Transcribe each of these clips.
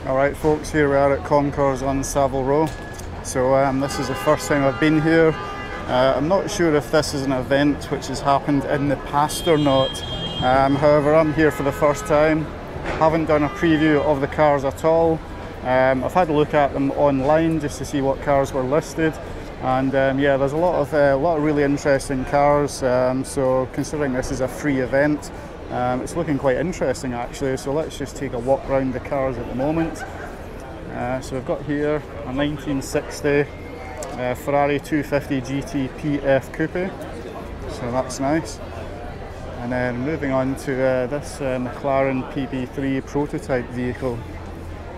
Alright folks, here we are at Concours on Savile Row. So this is the first time I've been here. I'm not sure if this is an event which has happened in the past or not. However, I'm here for the first time. Haven't done a preview of the cars at all. I've had a look at them online just to see what cars were listed. And yeah, there's a lot of really interesting cars. So considering this is a free event, it's looking quite interesting actually. So let's just take a walk around the cars at the moment. So we've got here a 1960 Ferrari 250 GT PF Coupé. So that's nice. And then moving on to this McLaren Pb3 prototype vehicle.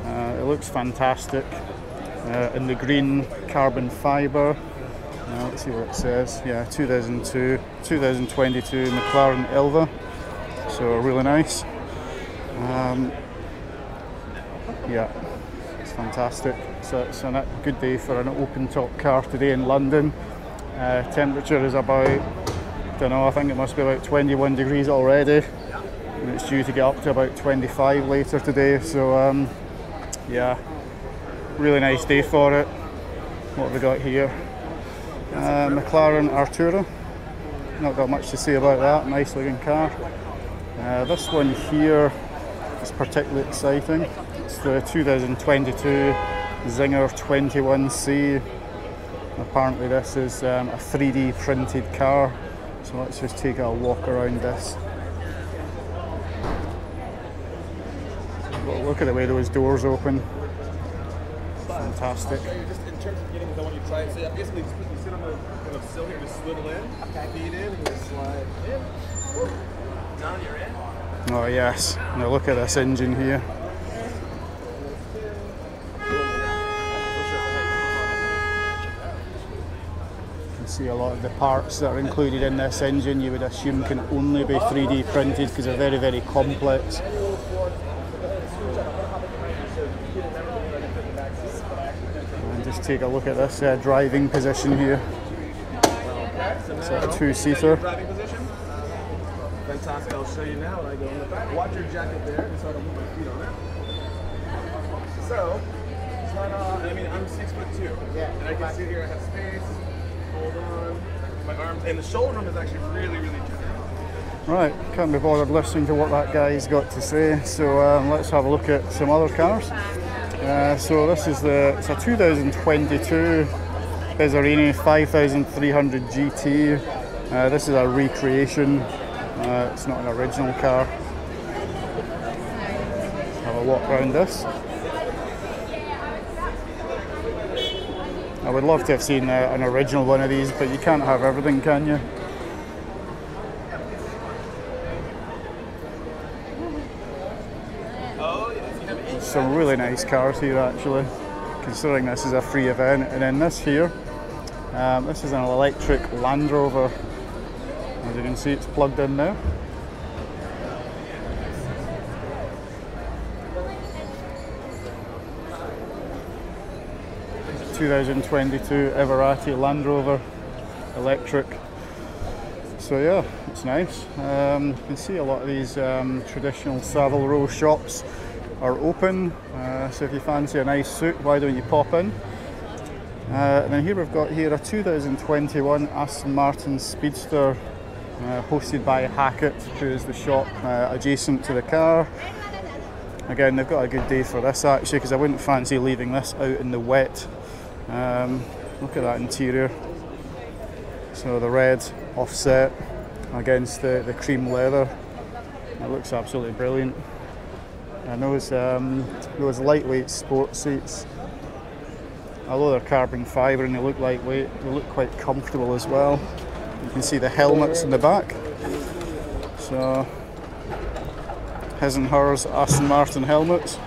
It looks fantastic in the green carbon fibre. Let's see what it says. Yeah, 2022 McLaren Elva. So really nice. Yeah, it's fantastic. So it's a good day for an open top car today in London. Temperature is about, I don't know, I think it must be about 21 degrees already. And it's due to get up to about 25 later today. So yeah, really nice day for it. What have we got here? McLaren Artura. Not got much to say about that. Nice looking car. This one here is particularly exciting. It's the 2022 Czinger 21C. Apparently this is a 3D printed car. So let's just take a walk around this. Look at the way those doors open. Fantastic. Just in terms of getting the one you try it, so yeah, basically you sit on the sill here, just swivel in, feet in, and just slide in. Now you're in. Oh yes, now look at this engine here. You can see a lot of the parts that are included in this engine you would assume can only be 3D printed because they're very, very complex. And just take a look at this driving position here. It's a two-seater. Fantastic, I'll show you now when I go in the back. Watch your jacket there, so I don't put my feet on it. So, it's not, I mean, I'm 6'2", and I can sit here, I have space, hold on, my arms, and the shoulder room is actually really, really generous. Right, can't be bothered listening to what that guy's got to say, so let's have a look at some other cars. So this is it's a 2022 Bizzarrini 5300 GT. This is a recreation. It's not an original car. Let's have a walk around this. I would love to have seen an original one of these, but you can't have everything, can you? Some really nice cars here actually, considering this is a free event. And then this here, this is an electric Land Rover. As you can see, it's plugged in now. It's a 2022 Everrati Land Rover, electric. So yeah, it's nice. You can see a lot of these traditional Savile Row shops are open. So if you fancy a nice suit, why don't you pop in? And then here we've got here a 2021 Aston Martin Speedster, hosted by Hackett, who is the shop adjacent to the car. Again, they've got a good day for this actually, because I wouldn't fancy leaving this out in the wet. Look at that interior. So the red offset against the cream leather. It looks absolutely brilliant. And those lightweight sport seats, although they're carbon fibre and they look lightweight, they look quite comfortable as well. You can see the helmets in the back. So, his and hers Aston Martin helmets.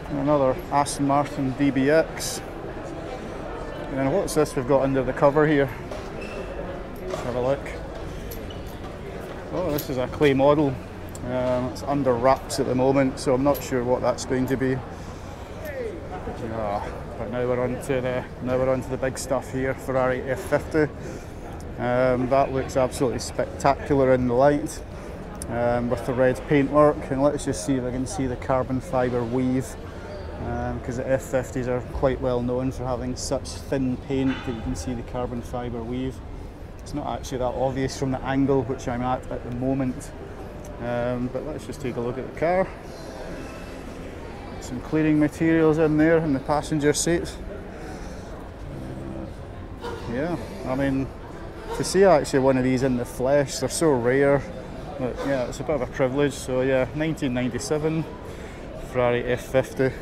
And another Aston Martin DBX. And then what's this we've got under the cover here? Let's have a look. Oh, this is a clay model. It's under wraps at the moment, so I'm not sure what that's going to be. But now we're on to the big stuff here. Ferrari F50. That looks absolutely spectacular in the light. with the red paintwork, and let's just see if I can see the carbon fibre weave, because the F50s are quite well known for having such thin paint that you can see the carbon fibre weave. It's not actually that obvious from the angle which I'm at the moment, but let's just take a look at the car. Some cleaning materials in there in the passenger seat. Yeah, I mean, to see actually one of these in the flesh, they're so rare. But yeah, it's a bit of a privilege. So yeah, 1997 Ferrari F50.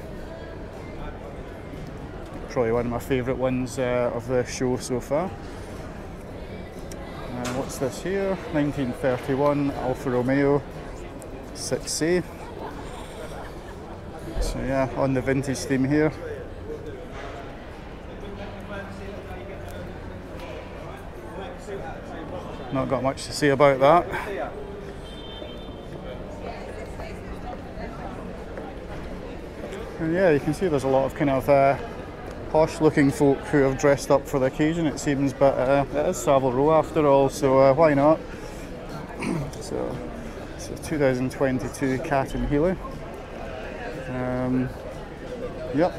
Probably one of my favourite ones of the show so far. What's this here? 1931 Alfa Romeo 6C. So yeah, on the vintage theme here. Not got much to say about that. And yeah, you can see there's a lot of kind of posh looking folk who have dressed up for the occasion, it seems, but it is Savile Row after all, so why not? So it's a 2022 Caton Heeley. Yep.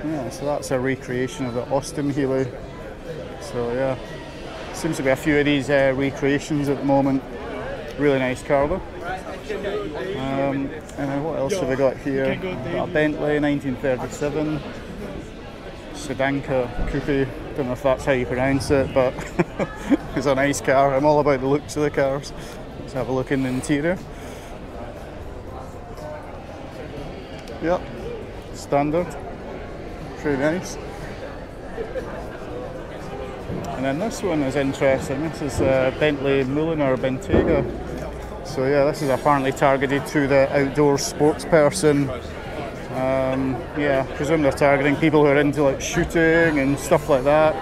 Yeah, so that's a recreation of the Austin Heeley. So yeah, seems to be a few of these recreations at the moment. Really nice car though. And then what else have we got here? Got a Bentley 1937 Sedanca Coupé. Don't know if that's how you pronounce it, but it's a nice car. I'm all about the looks of the cars. Let's have a look in the interior. Yep, standard. Pretty nice. And then this one is interesting. This is Bentley Mulliner Bentayga. So yeah, this is apparently targeted to the outdoor sports person. Yeah, I presume they're targeting people who are into like shooting and stuff like that.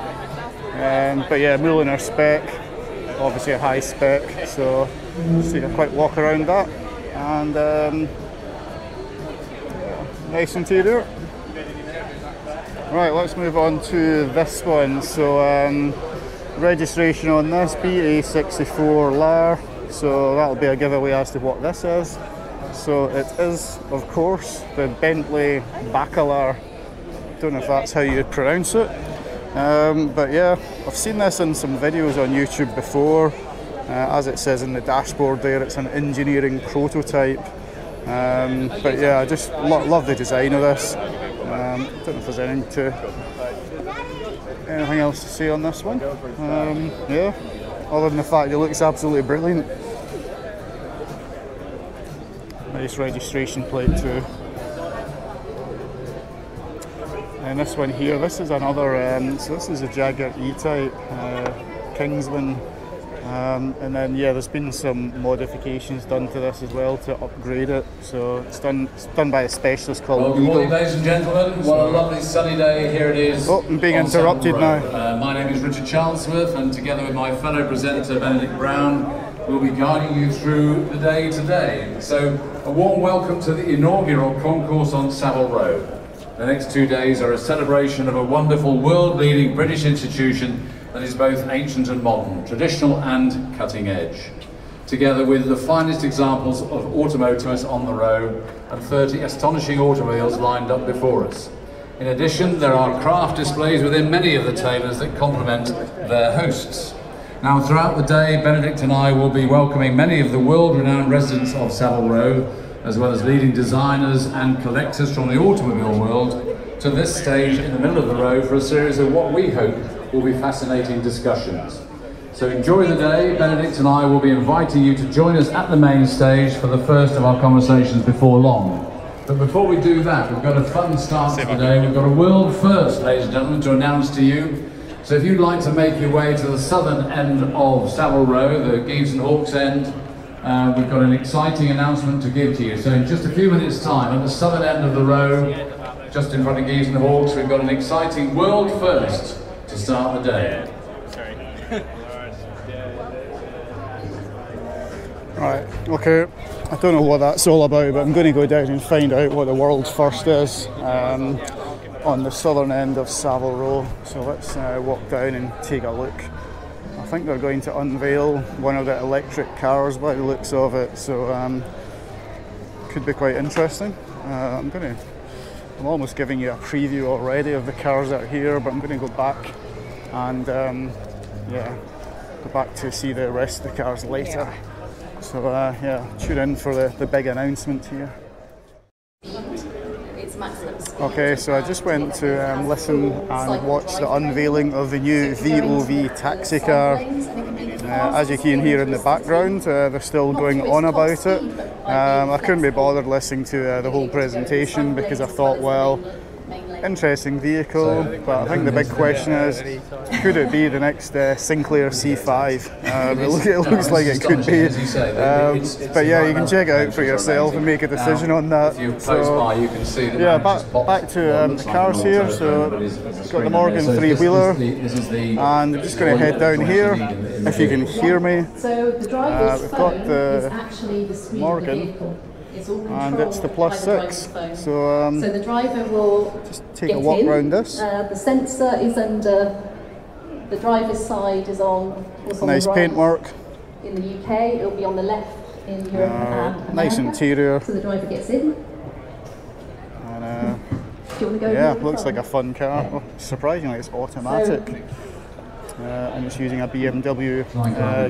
But yeah, Mulliner spec, obviously a high spec, so just take a quick walk around that. And yeah, nice interior. Right, let's move on to this one. So registration on this, BA64 LAR. So that'll be a giveaway as to what this is. So it is, of course, the Bentley Baccalaure. Don't know if that's how you'd pronounce it. But yeah, I've seen this in some videos on YouTube before. As it says in the dashboard there, it's an engineering prototype. But yeah, I just love the design of this. Don't know if there's anything else to say on this one. Yeah, other than the fact it looks absolutely brilliant. Nice registration plate too. And this one here, this is another, so this is a Jaguar E-Type, Kingsman. And then yeah, there's been some modifications done to this as well to upgrade it. So it's done by a specialist called Good morning, ladies and gentlemen. What a lovely sunny day here it is. Oh, I'm being interrupted now. My name is Richard Charlesworth, and together with my fellow presenter Benedict Brown, we'll be guiding you through the day today. So a warm welcome to the inaugural Concours on Savile Row. The next 2 days are a celebration of a wonderful world-leading British institution that is both ancient and modern, traditional and cutting edge. Together with the finest examples of automotives on the road and 30 astonishing automobiles lined up before us. In addition, there are craft displays within many of the tailors that complement their hosts. Now, throughout the day, Benedict and I will be welcoming many of the world-renowned residents of Savile Row, as well as leading designers and collectors from the automobile world, to this stage in the middle of the row for a series of what we hope will be fascinating discussions. So enjoy the day. Benedict and I will be inviting you to join us at the main stage for the first of our conversations before long. But before we do that, we've got a fun start to the day. We've got a world first, ladies and gentlemen, to announce to you. So if you'd like to make your way to the southern end of Savile Row, the Geeves and Hawks end, we've got an exciting announcement to give to you. So in just a few minutes' time, at the southern end of the row, just in front of Geeves and Hawks, we've got an exciting world first to start the day. Right, okay, I don't know what that's all about, but I'm going to go down and find out what the world's first is on the southern end of Savile Row. So let's walk down and take a look. I think they're going to unveil one of the electric cars by the looks of it, so could be quite interesting. I'm almost giving you a preview already of the cars that are here, but I'm going to go back and yeah, go back to see the rest of the cars later. So yeah, tune in for the big announcement here. Okay, so I just went to listen and watch the unveiling of the new VOV taxi car. As you can hear in the background, they're still going on about it. I couldn't be bothered listening to the whole presentation because I thought, well, interesting vehicle, but I think the big question is, could it be the next Sinclair C5? It looks like it could be, but yeah, you can check it out for yourself and make a decision on that. So yeah, back to the cars here. So we've got the Morgan three-wheeler, and I'm just going to head down here, if you can hear me. We've got the Morgan, and it's the +6. So the driver will just take a walk around this. The sensor is under the driver's side, is on. Nice paintwork. In the UK, it'll be on the left in Europe and America. Nice interior. So the driver gets in. And do you want to go yeah, looks like a fun car. Well, surprisingly, it's automatic. And it's using a BMW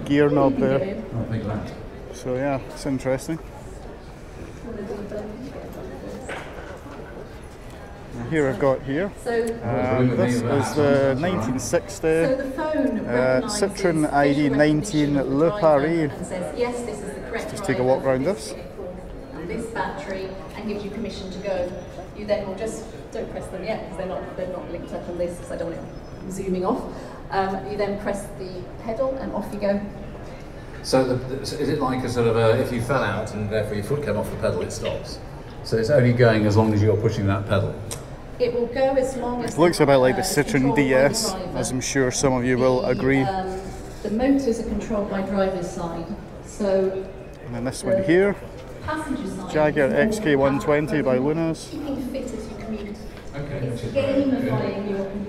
gear knob there. So yeah, it's interesting. Here I've got here, this is the 1960 Citroën ID 19 Le Paris. Just take a walk around this. This battery, and gives you permission to go. You then will just, don't press them yet because they're not linked up on this because I don't want it zooming off. You then press the pedal and off you go. So is it like a sort of if you fell out and therefore your foot came off the pedal, it stops? So it's only going as long as you're pushing that pedal? It will go as long as... It looks a bit like the Citroën DS, as I'm sure some of you will agree. The motors are controlled by driver's side. So... And then this one here, Jaguar XK120 by Lunas. Keeping fit as you commute. It's gamifying your commute.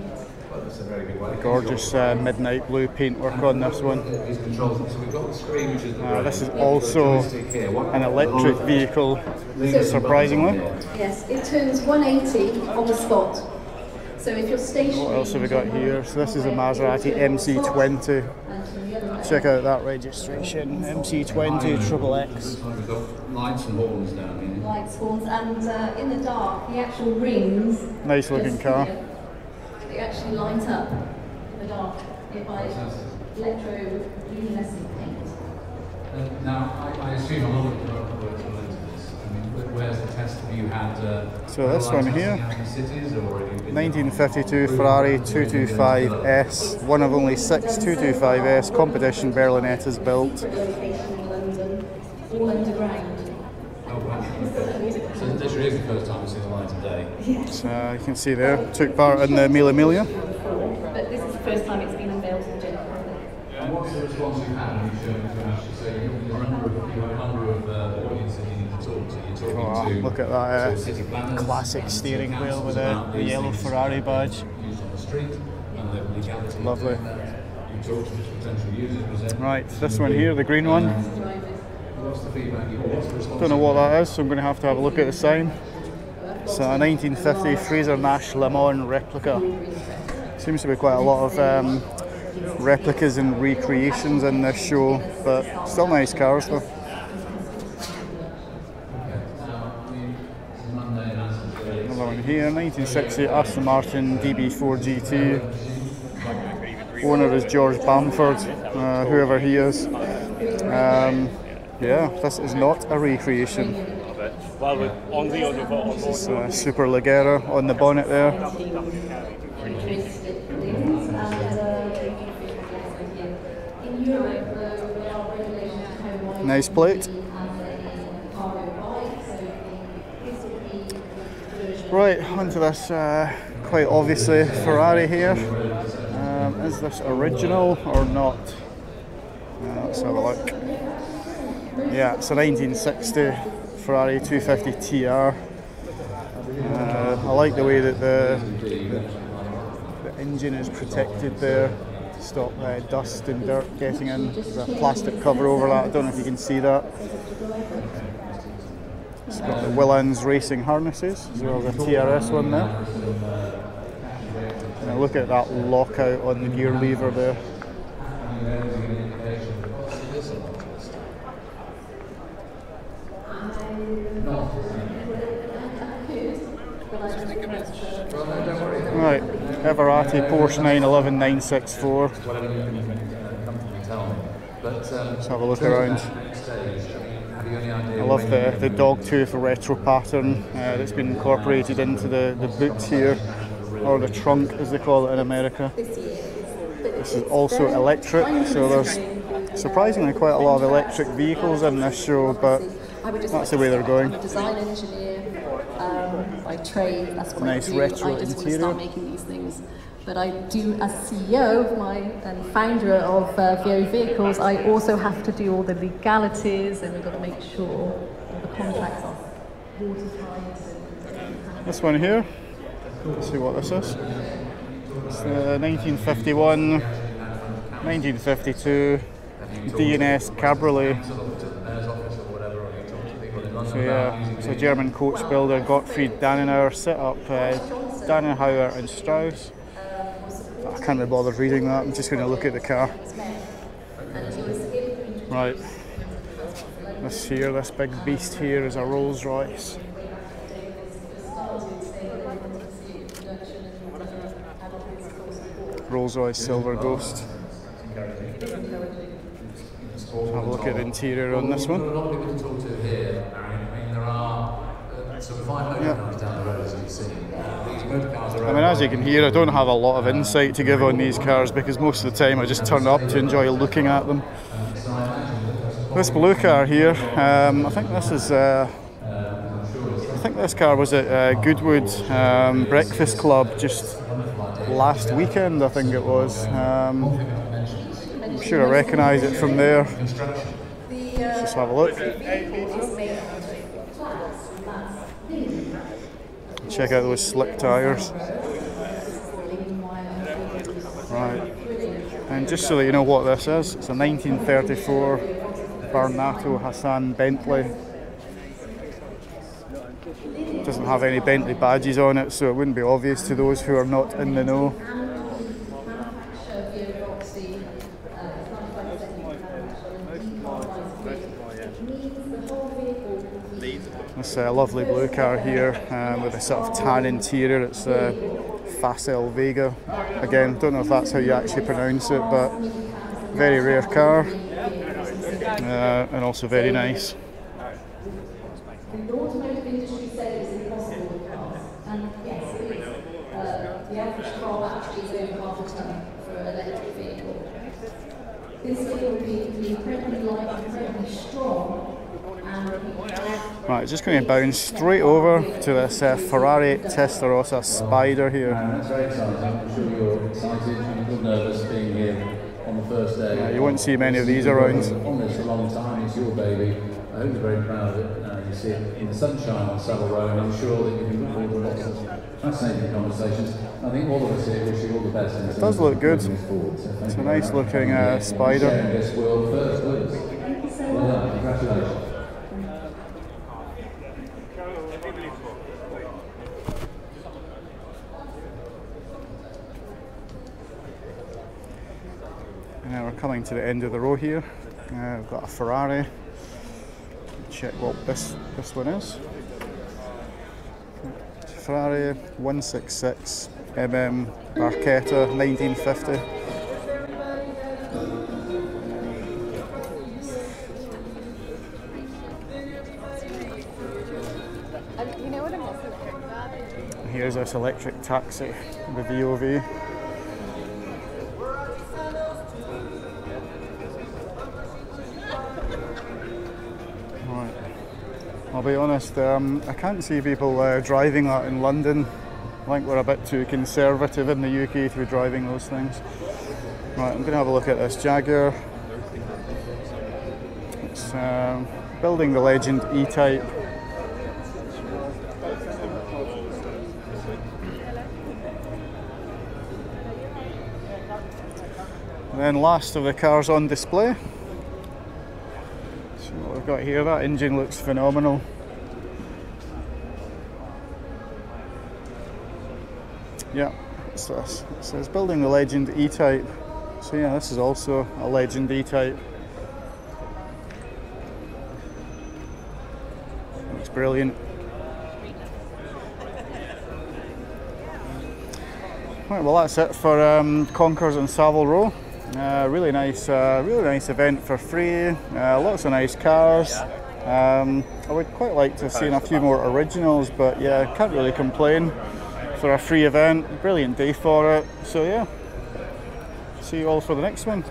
Gorgeous midnight blue paintwork on this one. This is also an electric vehicle, surprisingly. Yes, it turns 180 on the spot. So if you're stationary... What else have we got here? So this is a Maserati MC20. Check out that registration, MC20 XXX. We've got lights and horns down here. Lights, horns, and in the dark, the actual rings... Nice looking car. They actually light up in the dark by electroluminescent paint. Now, I assume a lot of developers will into this. I mean, where's the test? Have you had... so this one here, 1952 Ferrari 225S, one of only 6 225S competition Berlinettas built. Location in London, all underground. Oh, wow. So this really is the first time we've seen the light of day. Yes. You can see there, took part in the Mille Miglia. But this is the first time it's been unveiled in general. And what's the response you've had when you've shown it to Ashley? So you have a number of audiences you need to talk to. You're talking to... Look at that classic steering wheel with the yellow Ferrari badge. Used on the street and the legality. Lovely. You talk to potential users. Right, this one here, the green one. What's the feedback you want? Don't know what that is, so I'm going to have a look at the sign. It's a 1950 Fraser Nash Le Mans replica. Seems to be quite a lot of replicas and recreations in this show, but still nice cars though. Another one here, 1960 Aston Martin Db4 Gt. Owner is George Bamford, whoever he is. Yeah, this is not a recreation. This is Super Leggera on the bonnet there. Nice plate. Right, onto this quite obviously Ferrari here. Is this original or not? Let's have a look. Yeah, it's a 1960 Ferrari 250 TR. I like the way that the engine is protected there. stop dust and dirt getting in. There's a plastic cover over that. I don't know if you can see that. It's got the Willands racing harnesses, as well as a TRS one there. And look at that lockout on the gear lever there. Right, Everrati Porsche 911 964. Let's have a look around. I love the dogtooth retro pattern that's been incorporated into the boot here, or the trunk as they call it in America. This is also electric, so there's surprisingly quite a lot of electric vehicles in this show, but that's the way they're going. I'm a design engineer by trade. That's what nice I do. retro I just interior. want to start making these things. But I do, as CEO and founder of VO Vehicles, I also have to do all the legalities, and we've got to make sure all the contracts are watertight. This one here, let's see what this is. It's the 1951, 1952 D&S Cabriolet. So yeah, it's a German coach builder, Gottfried Dannenauer, set up Dannenhauer and Strauss. I can't be bothered reading that, I'm just going to look at the car. Right, this big beast here is a Rolls Royce. Rolls Royce Silver Ghost. Have a look at the interior on this one. Yeah. I mean, as you can hear, I don't have a lot of insight to give on these cars because most of the time I just turn up to enjoy looking at them. This blue car here, I think this is. I think this car was at Goodwood Breakfast Club just last weekend. I think it was. I'm sure I recognise it from there. Let's just have a look. Check out those slick tyres. Right, and just so that you know what this is, it's a 1934 Barnardo Hassan Bentley. It doesn't have any Bentley badges on it, so it wouldn't be obvious to those who are not in the know. This lovely blue car here with a sort of tan interior. It's Facel Vega. Again, don't know if that's how you actually pronounce it, but very rare car and also very nice. The automotive industry said it was impossible with cars, and yes, it is. The average car actually is over half a tonne for an electric vehicle. This vehicle will be incredibly light, incredibly strong. Right, just going to bounce straight over to this Ferrari Testarossa Spider here. It's very exciting. I'm sure you're excited and a little nervous being here on the first day. You won't see many of these around. On this a long time, it's your baby. I hope you're very proud of it. You see it in the sunshine on Savile Row, and I'm sure that you can look forward to lots of fascinating conversations. I think all of us here wish you all the best. It does look good. It's a nice looking Spider. This world first, please. Well done. Congratulations. Now we're coming to the end of the row here. We've got a Ferrari. Check what this one is. Ferrari 166 Barchetta 1950. Here's this electric taxi, the VOV. I'll be honest, I can't see people driving that in London. I think we're a bit too conservative in the UK to be driving those things. Right, I'm going to have a look at this Jaguar. It's building the Legend E-Type. And then last of the cars on display. So what we've got here, that engine looks phenomenal. Yeah, what's this? It says building the Legend E-Type. So yeah, this is also a Legend E-Type. Looks brilliant. Right, well that's it for Concours on Savile Row. Really nice event for free. Lots of nice cars. I would quite like to have seen a few more originals, but yeah, can't really complain for a free event. Brilliant day for it. So yeah, see you all for the next one.